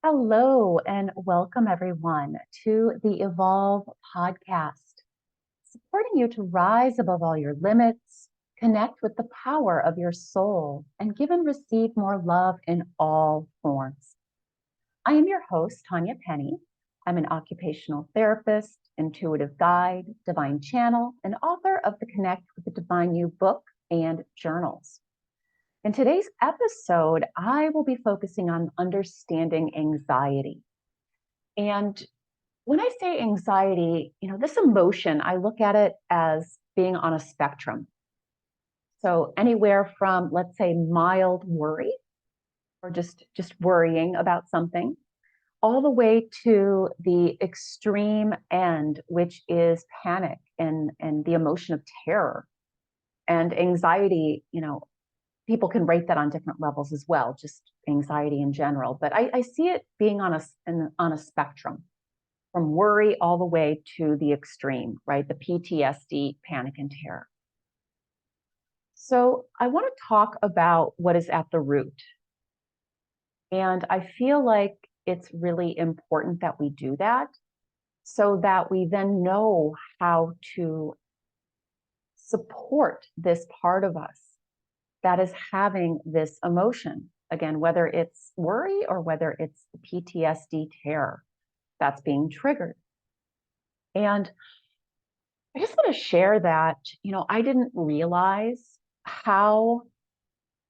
Hello and welcome everyone to the Evolve podcast, supporting you to rise above all your limits, connect with the power of your soul, and give and receive more love in all forms. I am your host, Tanya Penny. I'm an occupational therapist, intuitive guide, divine channel, and author of the Connect with the Divine You book and journals. In today's episode, I will be focusing on understanding anxiety. And when I say anxiety, this emotion, I look at it as being on a spectrum. So anywhere from, let's say, mild worry or just worrying about something, all the way to the extreme end, which is panic and the emotion of terror. And anxiety, people can rate that on different levels as well, just anxiety in general. But I see it being on a spectrum from worry all the way to the extreme, right? The PTSD, panic and terror. So I want to talk about what is at the root. And I feel like it's really important that we do that so that we then know how to support this part of us that is having this emotion. Again, whether it's worry or whether it's the PTSD terror that's being triggered. And I just want to share that, I didn't realize how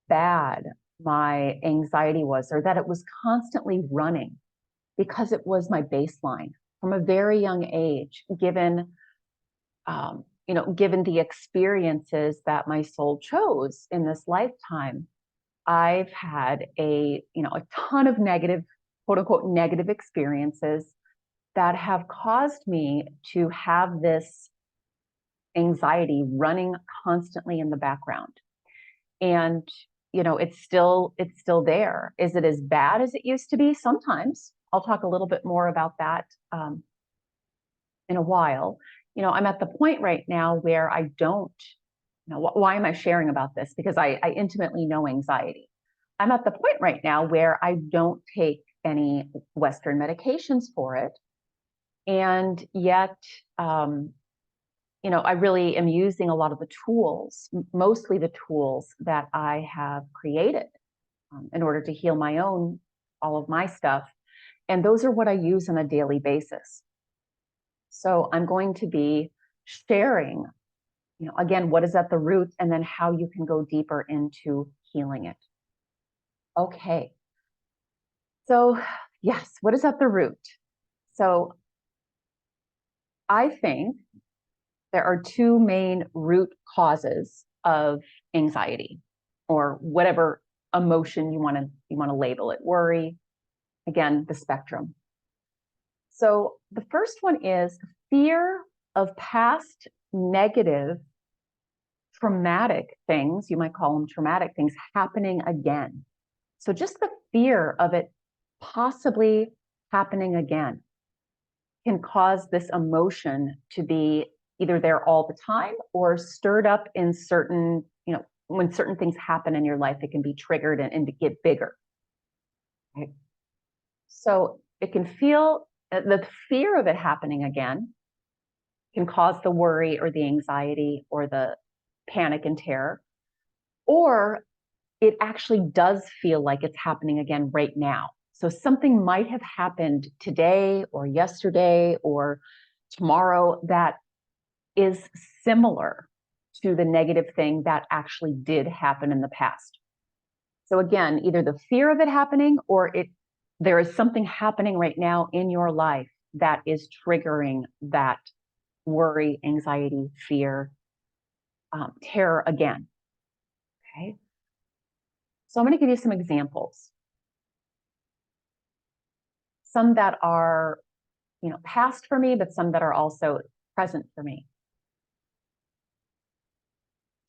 bad my anxiety was, or that it was constantly running, because it was my baseline from a very young age, given given the experiences that my soul chose in this lifetime. I've had a ton of negative, quote unquote, negative experiences that have caused me to have this anxiety running constantly in the background. And, it's still there. Is it as bad as it used to be? Sometimes. I'll talk a little bit more about that in a while. I'm at the point right now where I don't, why am I sharing about this? Because I intimately know anxiety. I'm at the point right now where I don't take any Western medications for it. And yet, I really am using a lot of the tools, mostly the tools that I have created in order to heal all of my stuff. And those are what I use on a daily basis. So I'm going to be sharing, again, what is at the root and then how you can go deeper into healing it. Okay. So yes, what is at the root? So I think there are two main root causes of anxiety, or whatever emotion you want to label it. Worry, again, the spectrum. So the first one is fear of past negative, traumatic things, you might call them traumatic things, happening again. So just the fear of it possibly happening again can cause this emotion to be either there all the time or stirred up in certain, when certain things happen in your life, it can be triggered and to get bigger. Right? So it can feel the fear of it happening again can cause the worry or the anxiety or the panic and terror, or it actually does feel like it's happening again right now. So something might have happened today or yesterday or tomorrow that is similar to the negative thing that actually did happen in the past. So again, either the fear of it happening or there is something happening right now in your life that is triggering that worry, anxiety, fear, terror again. Okay. So I'm going to give you some examples. Some that are, past for me, but some that are also present for me.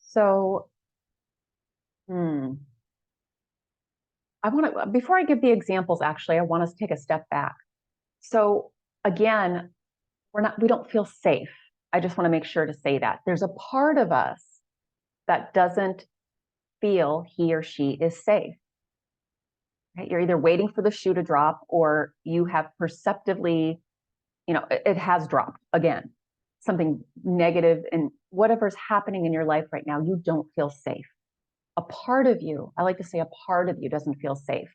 So, before I give the examples, actually, I want us to take a step back. So again, we don't feel safe. I just want to make sure to say that. There's a part of us that doesn't feel he or she is safe. right? You're either waiting for the shoe to drop, or you have perceptively, it has dropped again, something negative, and whatever's happening in your life right now, you don't feel safe. A part of you, I like to say a part of you doesn't feel safe,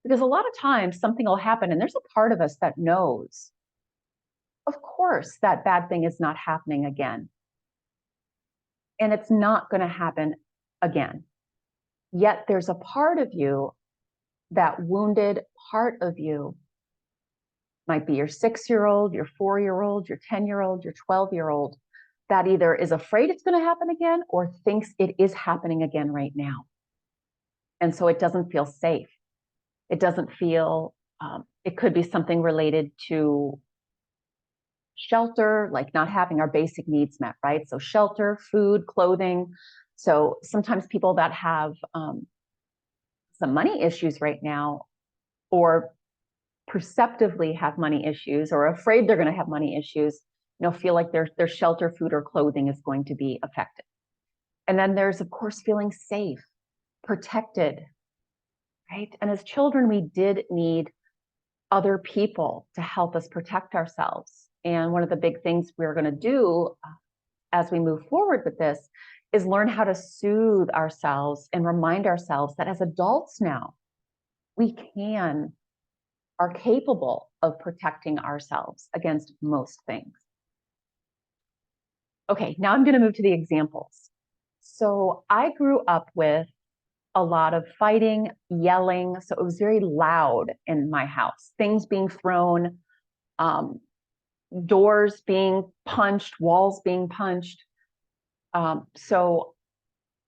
because a lot of times something will happen and there's a part of us that knows, of course, that bad thing is not happening again. And it's not going to happen again. Yet there's a part of you, that wounded part of you, might be your 6-year-old, your 4-year-old, your 10-year-old, your 12-year-old, that either is afraid it's going to happen again or thinks it is happening again right now. And so it doesn't feel safe. It doesn't feel, it could be something related to shelter, like not having our basic needs met, right? So shelter, food, clothing. So sometimes people that have some money issues right now, or perceptively have money issues, or afraid they're going to have money issues, feel like their shelter, food, or clothing is going to be affected. And then there's, of course, feeling safe, protected, right? And as children, we did need other people to help us protect ourselves. And one of the big things we're going to do as we move forward with this is learn how to soothe ourselves and remind ourselves that as adults now, we are capable of protecting ourselves against most things. Okay, now I'm going to move to the examples. So I grew up with a lot of fighting, yelling. So it was very loud in my house, things being thrown, doors being punched, walls being punched. So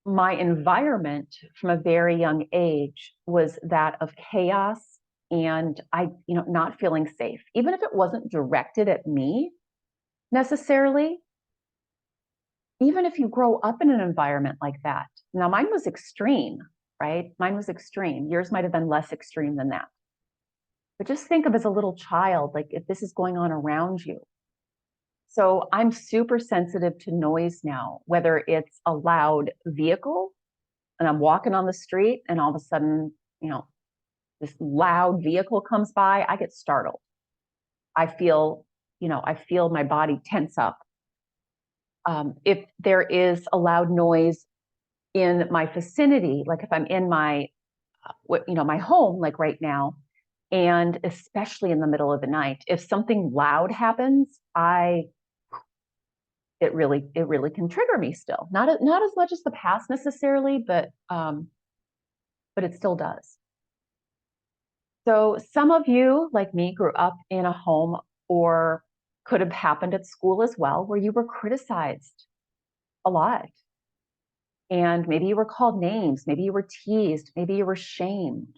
my environment from a very young age was that of chaos, and not feeling safe, even if it wasn't directed at me necessarily. Even if you grow up in an environment like that. Now, mine was extreme, right? Mine was extreme. Yours might have been less extreme than that. But just think of as a little child, like if this is going on around you. So I'm super sensitive to noise now, whether it's a loud vehicle and I'm walking on the street and all of a sudden, this loud vehicle comes by, I get startled. I feel my body tense up. If there is a loud noise in my vicinity, like if I'm in my home, like right now, and especially in the middle of the night, if something loud happens, it really can trigger me still. Not as much as the past necessarily, but it still does. So some of you, like me, grew up in a home, or could have happened at school as well, where you were criticized a lot. And maybe you were called names, maybe you were teased, maybe you were shamed.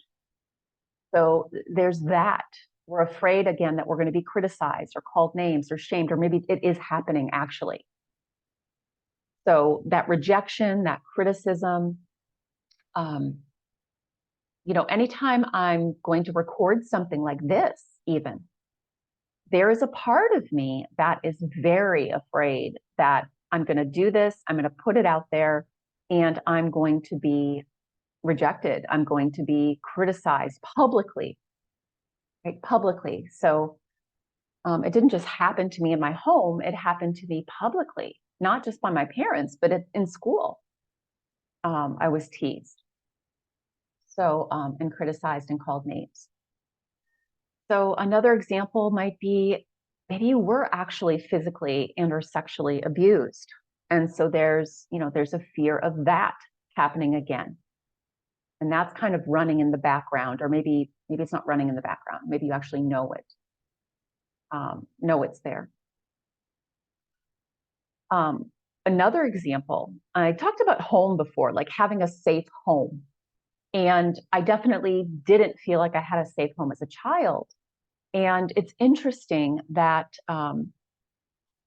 So there's that. We're afraid, again, that we're going to be criticized or called names or shamed, or maybe it is happening actually. So that rejection, that criticism, anytime I'm going to record something like this, even, there is a part of me that is very afraid that I'm going to do this, I'm going to put it out there, and I'm going to be rejected. I'm going to be criticized publicly, right? Publicly. So it didn't just happen to me in my home, it happened to me publicly, not just by my parents, but in school. I was teased. So, and criticized and called names. So another example might be, maybe you were actually physically and or sexually abused. And so there's a fear of that happening again. And that's kind of running in the background, or maybe it's not running in the background. Maybe you actually know it, know it's there. Another example, I talked about home before, like having a safe home. And I definitely didn't feel like I had a safe home as a child. And it's interesting that a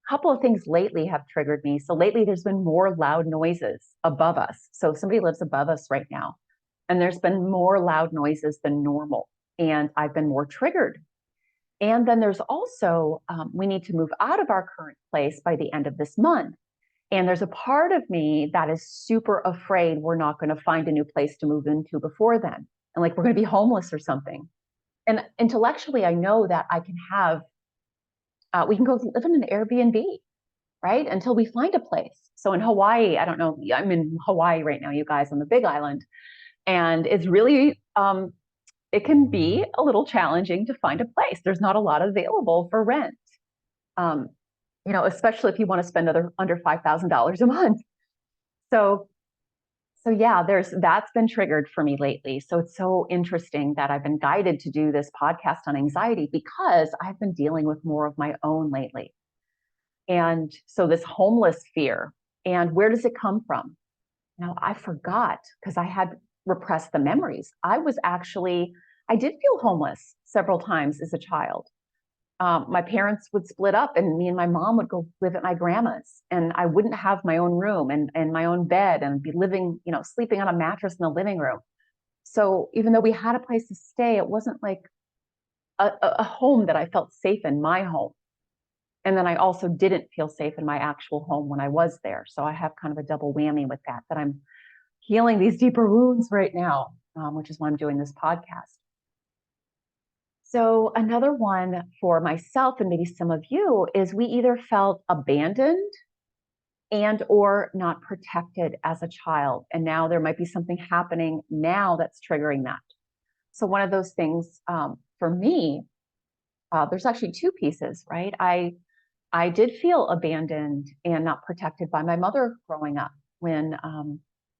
couple of things lately have triggered me. So lately there's been more loud noises above us. So somebody lives above us right now, and there's been more loud noises than normal. And I've been more triggered. And then there's also, we need to move out of our current place by the end of this month. And there's a part of me that is super afraid we're not going to find a new place to move into before then. and like we're going to be homeless or something. And intellectually, I know that I can have, we can go live in an Airbnb, right? Until we find a place. So in Hawaii, I don't know, I'm in Hawaii right now, you guys, on the Big Island. And it's really, it can be a little challenging to find a place. There's not a lot available for rent, especially if you want to spend under $5,000 a month. So yeah, that's been triggered for me lately. So it's so interesting that I've been guided to do this podcast on anxiety because I've been dealing with more of my own lately. And so this homeless fear, and where does it come from? Now, I forgot because I had repressed the memories. I did feel homeless several times as a child. My parents would split up and me and my mom would go live at my grandma's, and I wouldn't have my own room and my own bed and be living, sleeping on a mattress in the living room. So even though we had a place to stay, it wasn't like a home that I felt safe in, my home. And then I also didn't feel safe in my actual home when I was there. So I have kind of a double whammy with that I'm healing these deeper wounds right now, which is why I'm doing this podcast. So another one for myself and maybe some of you is we either felt abandoned and or not protected as a child. And now there might be something happening now that's triggering that. So one of those things for me, there's actually two pieces, right? I did feel abandoned and not protected by my mother growing up when,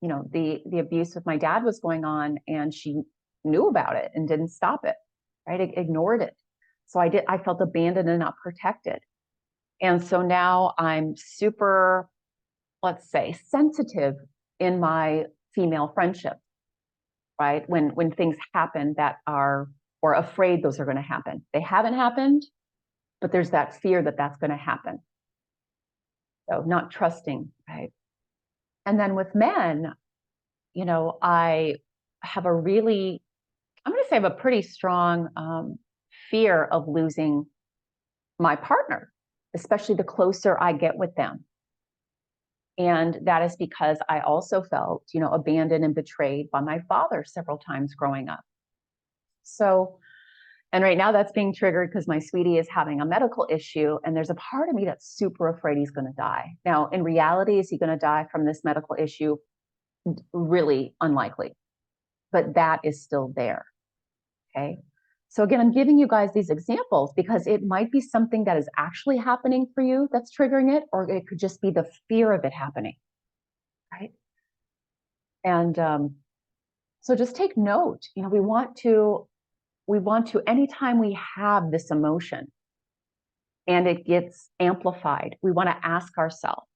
the abuse with my dad was going on, and she knew about it and didn't stop it, right? Ignored it. So I felt abandoned and not protected. And so now I'm super, let's say, sensitive in my female friendship, right? When things happen that are, or afraid those are going to happen. They haven't happened, but there's that fear that that's going to happen. So not trusting, right? And then with men, I have I'm going to say I have a pretty strong fear of losing my partner, especially the closer I get with them. And that is because I also felt, abandoned and betrayed by my father several times growing up. So, and right now that's being triggered because my sweetie is having a medical issue, and there's a part of me that's super afraid he's going to die. Now, in reality, is he going to die from this medical issue? Really unlikely, but that is still there. Okay. So again, I'm giving you guys these examples because it might be something that is actually happening for you that's triggering it, or it could just be the fear of it happening, right? And so just take note. We want to, anytime we have this emotion and it gets amplified, we want to ask ourselves,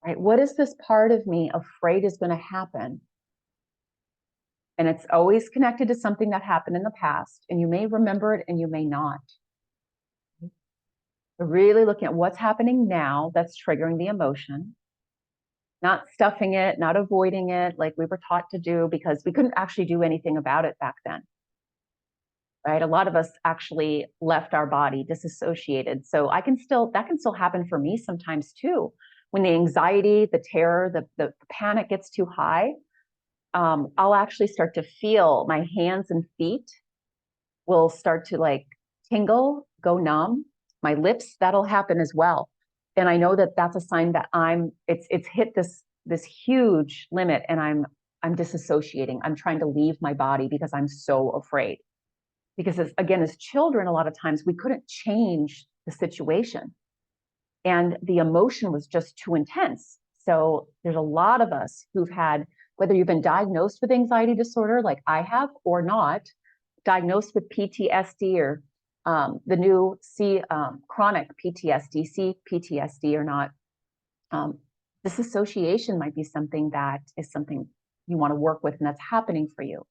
right? What is this part of me afraid is going to happen? And it's always connected to something that happened in the past, and you may remember it and you may not. But really looking at what's happening now that's triggering the emotion, not stuffing it, not avoiding it like we were taught to do, because we couldn't actually do anything about it back then. Right? A lot of us actually left our body disassociated. So that can still happen for me sometimes too. When the anxiety, the terror, the panic gets too high, I'll actually start to feel my hands and feet will start to like tingle, go numb. My lips, that'll happen as well. And I know that that's a sign that it's hit this huge limit, and I'm disassociating. I'm trying to leave my body because I'm so afraid. Because as children, a lot of times we couldn't change the situation, and the emotion was just too intense. So there's a lot of us who've had, whether you've been diagnosed with anxiety disorder like I have or not, diagnosed with PTSD or the new chronic PTSD, CPTSD or not, this association might be something that is something you want to work with and that's happening for you.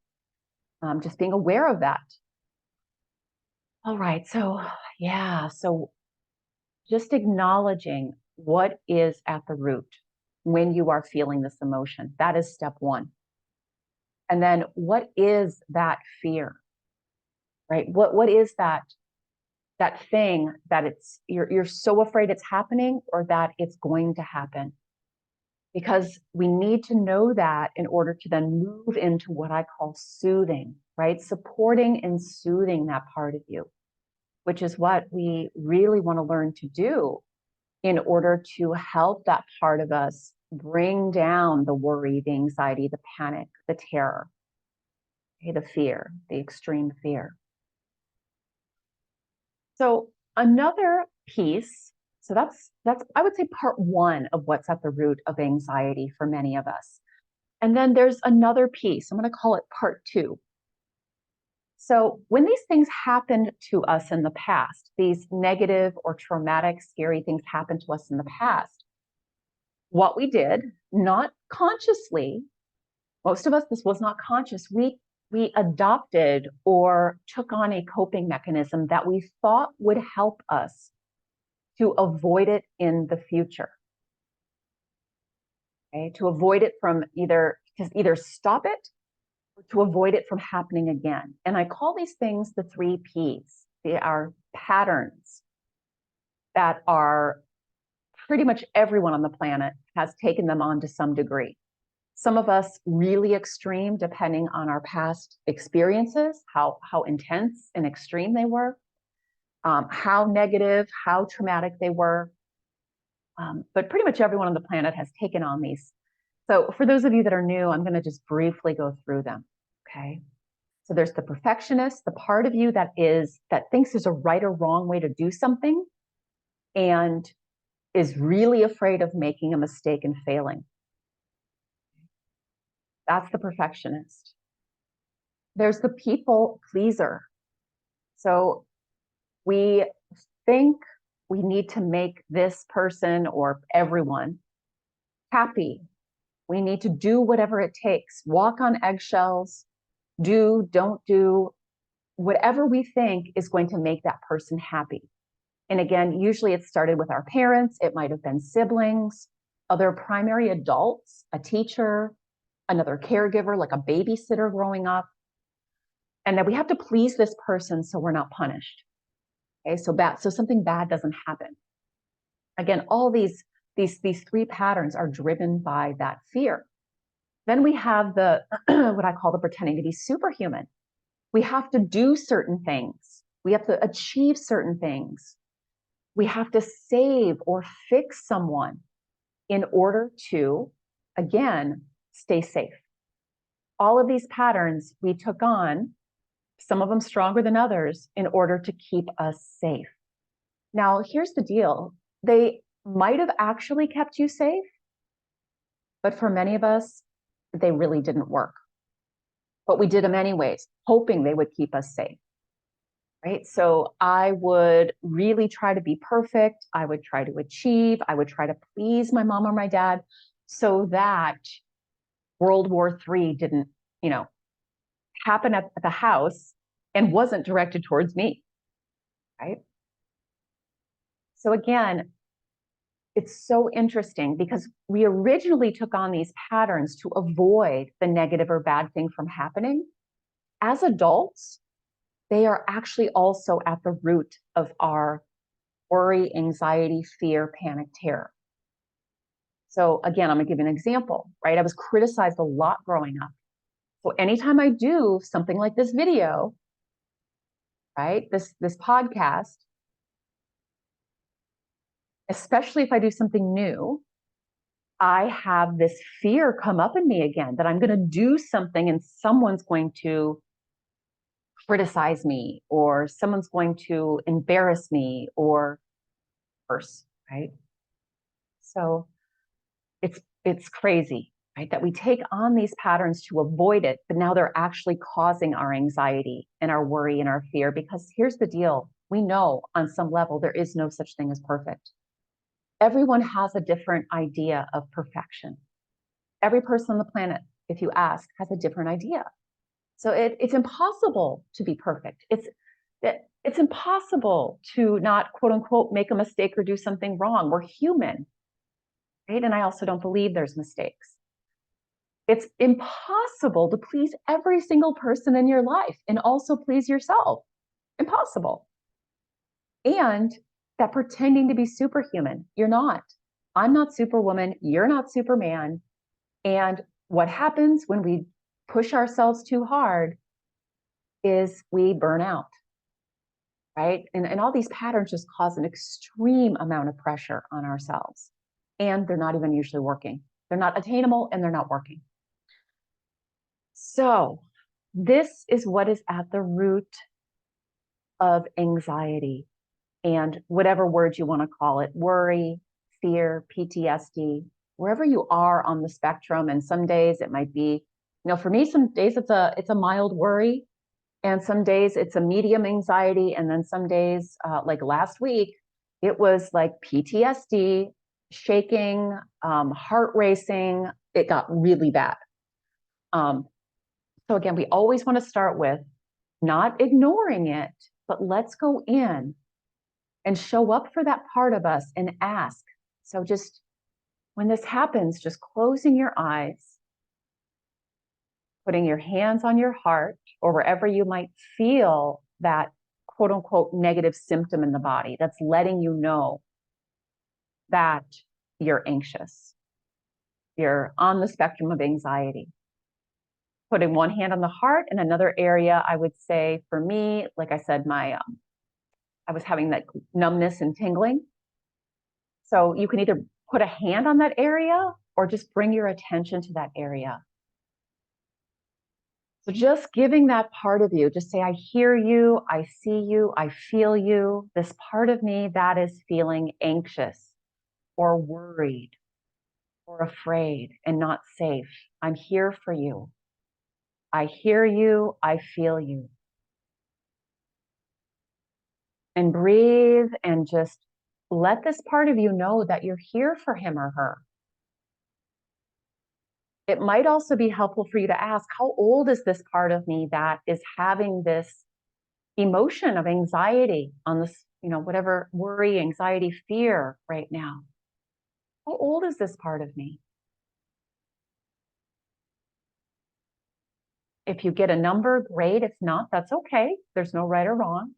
Just being aware of that. All right, so just acknowledging what is at the root when you are feeling this emotion. That is step one. And then what is that fear, right? What is that thing that you're so afraid it's happening or that it's going to happen? because we need to know that in order to then move into what I call soothing, right? Supporting and soothing that part of you, which is what we really want to learn to do in order to help that part of us bring down the worry, the anxiety, the panic, the terror, okay, the fear, the extreme fear. So another piece, so that's I would say part one of what's at the root of anxiety for many of us. And then there's another piece, I'm going to call it part two. So when these things happened to us in the past, these negative or traumatic, scary things happened to us in the past, what we did, not consciously, most of us, this was not conscious, we adopted or took on a coping mechanism that we thought would help us to avoid it in the future. Okay, to avoid it from either stop it or to avoid it from happening again. And I call these things the 3 Ps. They are patterns that are pretty much everyone on the planet has taken them on to some degree. Some of us really extreme, depending on our past experiences, how intense and extreme they were, how negative, how traumatic they were. But pretty much everyone on the planet has taken on these. So for those of you that are new, I'm going to just briefly go through them. Okay. So there's the perfectionist, the part of you that thinks there's a right or wrong way to do something and is really afraid of making a mistake and failing. That's the perfectionist. There's the people pleaser. So we think we need to make this person or everyone happy. We need to do whatever it takes, walk on eggshells, don't do, whatever we think is going to make that person happy. And again, usually it started with our parents. It might have been siblings, other primary adults, a teacher, another caregiver, like a babysitter growing up. And that we have to please this person so we're not punished. Okay, so something bad doesn't happen. Again, all these 3 patterns are driven by that fear. Then we have the what I call the pretending to be superhuman. We have to do certain things. We have to achieve certain things. We have to save or fix someone in order to, again, stay safe. All of these patterns we took on, some of them stronger than others, in order to keep us safe. Now, here's the deal. They might have actually kept you safe, but for many of us, they really didn't work. But we did them anyways, hoping they would keep us safe. Right? So I would really try to be perfect. I would try to achieve. I would try to please my mom or my dad so that World War III didn't, happen at the house and wasn't directed towards me. Right? So again, it's so interesting because we originally took on these patterns to avoid the negative or bad thing from happening. As adults, they are actually also at the root of our worry, anxiety, fear, panic, terror. So again, I'm gonna give you an example, right? I was criticized a lot growing up. So anytime I do something like this video, right, this podcast, especially if I do something new, I have this fear come up in me again that I'm gonna do something and someone's going to criticize me or someone's going to embarrass me or worse, right? So it's crazy, right? That we take on these patterns to avoid it, but now they're actually causing our anxiety and our worry and our fear. Because here's the deal. We know on some level there is no such thing as perfect. Everyone has a different idea of perfection. Every person on the planet, if you ask, has a different idea. So it's impossible to be perfect. It's impossible to not, quote unquote, make a mistake or do something wrong. We're human. Right? And I also don't believe there's mistakes. It's impossible to please every single person in your life and also please yourself. Impossible. And that pretending to be superhuman, you're not. I'm not Superwoman. You're not Superman. And what happens when we push ourselves too hard is we burn out, right? And all these patterns just cause an extreme amount of pressure on ourselves. And they're not even usually working. They're not attainable and they're not working. So this is what is at the root of anxiety and whatever word you want to call it, worry, fear, PTSD, wherever you are on the spectrum. And some days it might be, for me, some days it's a mild worry, and some days it's a medium anxiety, and then some days, like last week, it was like PTSD, shaking, heart racing. It got really bad. So again, we always want to start with not ignoring it, but let's go in and show up for that part of us and ask. So just when this happens, just closing your eyes, putting your hands on your heart or wherever you might feel that quote unquote negative symptom in the body that's letting you know that you're anxious. You're on the spectrum of anxiety. Putting one hand on the heart and another area, I would say for me, like I said, I was having that numbness and tingling. So you can either put a hand on that area or just bring your attention to that area. So just giving that part of you, just say, I hear you, I see you, I feel you. This part of me that is feeling anxious or worried or afraid and not safe. I'm here for you. I hear you, I feel you. And breathe and just let this part of you know that you're here for him or her. It might also be helpful for you to ask, how old is this part of me that is having this emotion of anxiety on this, whatever worry, anxiety, fear right now? How old is this part of me? If you get a number, great. If not, that's okay. There's no right or wrong.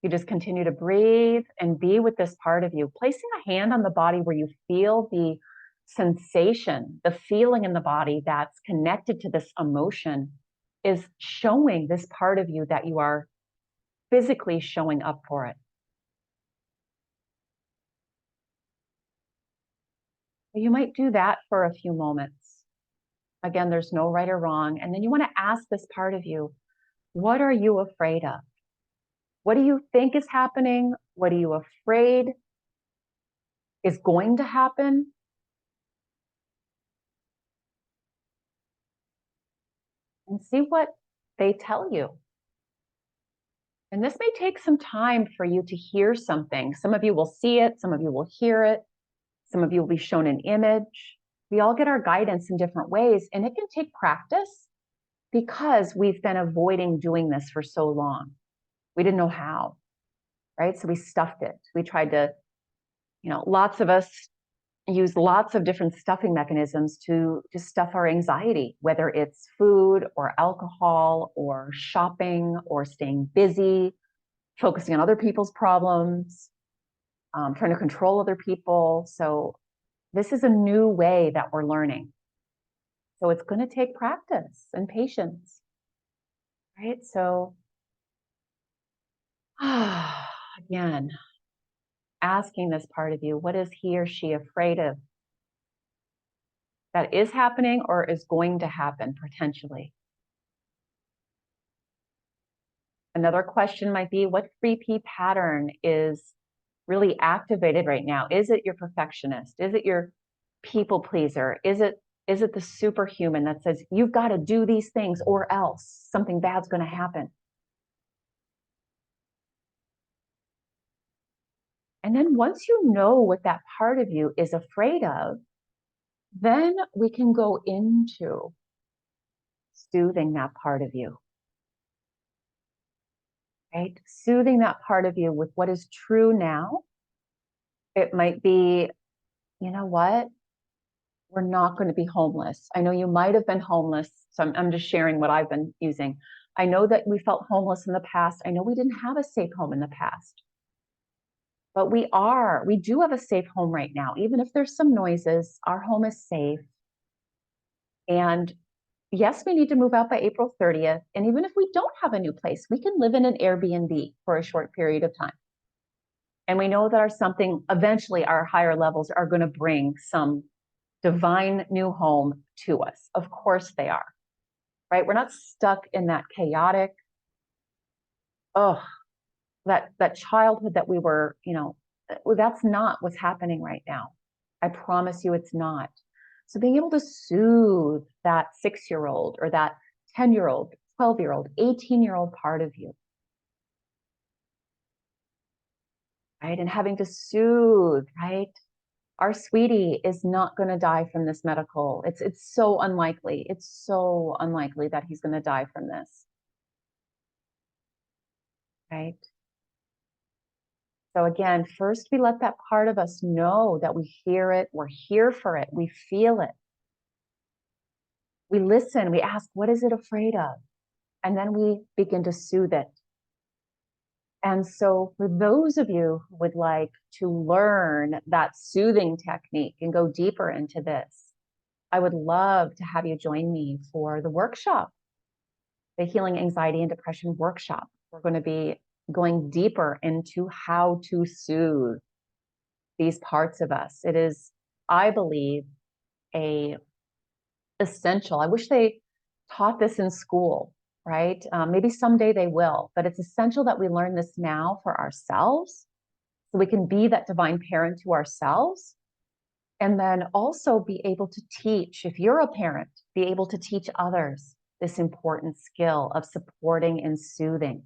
You just continue to breathe and be with this part of you. Placing a hand on the body where you feel the sensation, the feeling in the body that's connected to this emotion is showing this part of you that you are physically showing up for it. You might do that for a few moments. Again, there's no right or wrong. And then you want to ask this part of you, what are you afraid of? What do you think is happening? What are you afraid is going to happen? And see what they tell you. And this may take some time for you to hear something. Some of you will see it, some of you will hear it, some of you will be shown an image. We all get our guidance in different ways, and it can take practice because we've been avoiding doing this for so long. We didn't know how, right? So we stuffed it. We tried to, lots of us use lots of different stuffing mechanisms to stuff our anxiety, whether it's food or alcohol or shopping or staying busy, focusing on other people's problems, trying to control other people. So this is a new way that we're learning. So it's going to take practice and patience, right? So again, asking this part of you, what is he or she afraid of that is happening or is going to happen potentially? Another question might be, what 3P pattern is really activated right now? Is it your perfectionist? Is it your people pleaser? Is it the superhuman that says, you've got to do these things or else something bad's going to happen? And then once you know what that part of you is afraid of, then we can go into soothing that part of you, right? Soothing that part of you with what is true now. It might be, you know what? We're not going to be homeless. I know you might have been homeless. So I'm just sharing what I've been using. I know that we felt homeless in the past. I know we didn't have a safe home in the past. But we do have a safe home right now. Even if there's some noises, our home is safe. And yes, we need to move out by April 30th. And even if we don't have a new place, we can live in an Airbnb for a short period of time. And we know that eventually our higher levels are going to bring some divine new home to us. Of course they are, right? We're not stuck in that chaotic, that childhood that we were, that's not what's happening right now. I promise you it's not. So being able to soothe that 6-year-old or that 10-year-old, 12-year-old, 18-year-old part of you, right? And having to soothe, right? Our sweetie is not going to die from this medical. It's so unlikely. It's so unlikely that he's going to die from this, right? So again, first we let that part of us know that we hear it, we're here for it, we feel it. We listen, we ask, what is it afraid of? And then we begin to soothe it. And so for those of you who would like to learn that soothing technique and go deeper into this, I would love to have you join me for the workshop, the Healing Anxiety and Depression workshop. We're going to be going deeper into how to soothe these parts of us. It is, I believe, essential. I wish they taught this in school, right? Maybe someday they will, but it's essential that we learn this now for ourselves so we can be that divine parent to ourselves. And then also be able to teach, if you're a parent, be able to teach others this important skill of supporting and soothing,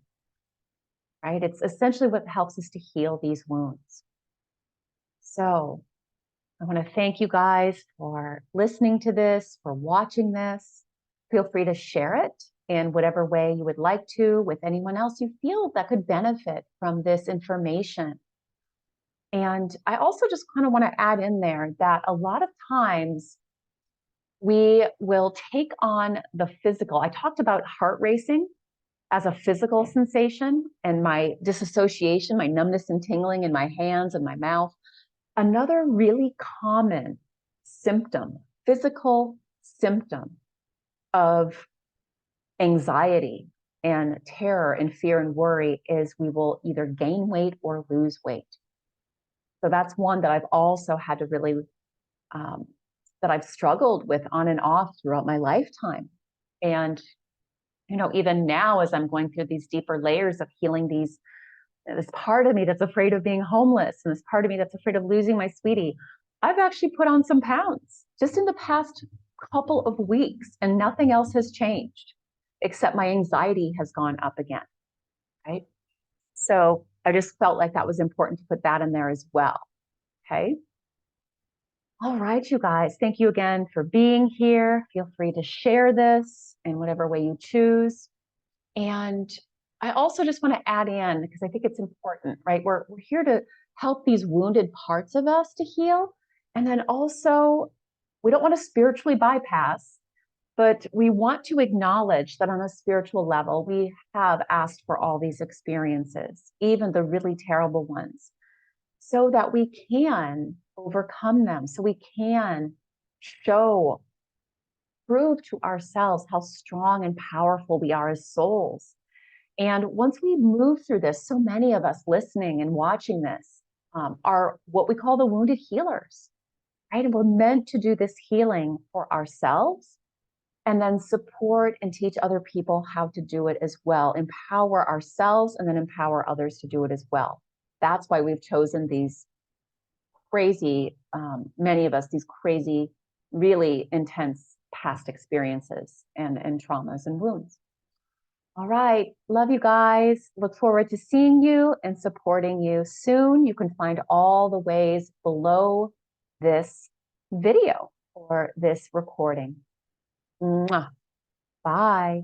right? It's essentially what helps us to heal these wounds. So I want to thank you guys for listening to this, for watching this. Feel free to share it in whatever way you would like to with anyone else you feel that could benefit from this information. And I also just kind of want to add in there that a lot of times we will take on the physical. I talked about heart racing as a physical sensation and my disassociation, my numbness and tingling in my hands and my mouth. Another really common symptom, physical symptom of anxiety and terror and fear and worry is we will either gain weight or lose weight. So that's one that I've also had to really, that I've struggled with on and off throughout my lifetime. And, even now as I'm going through these deeper layers of healing this part of me that's afraid of being homeless and this part of me that's afraid of losing my sweetie, I've actually put on some pounds just in the past couple of weeks, and nothing else has changed except my anxiety has gone up again, right? So I just felt like that was important to put that in there as well, okay? All right, you guys, thank you again for being here. Feel free to share this in whatever way you choose. And I also just want to add in, because I think it's important, right? We're here to help these wounded parts of us to heal. And then also, we don't want to spiritually bypass, but we want to acknowledge that on a spiritual level, we have asked for all these experiences, even the really terrible ones, so that we can overcome them, so we can prove to ourselves how strong and powerful we are as souls. And once we move through this, so many of us listening and watching this are what we call the wounded healers, right? And we're meant to do this healing for ourselves and then support and teach other people how to do it as well, empower ourselves and then empower others to do it as well. That's why we've chosen these crazy, many of us, these crazy, really intense past experiences and traumas and wounds. All right. Love you guys. Look forward to seeing you and supporting you soon. You can find all the ways below this video or this recording. Mwah. Bye.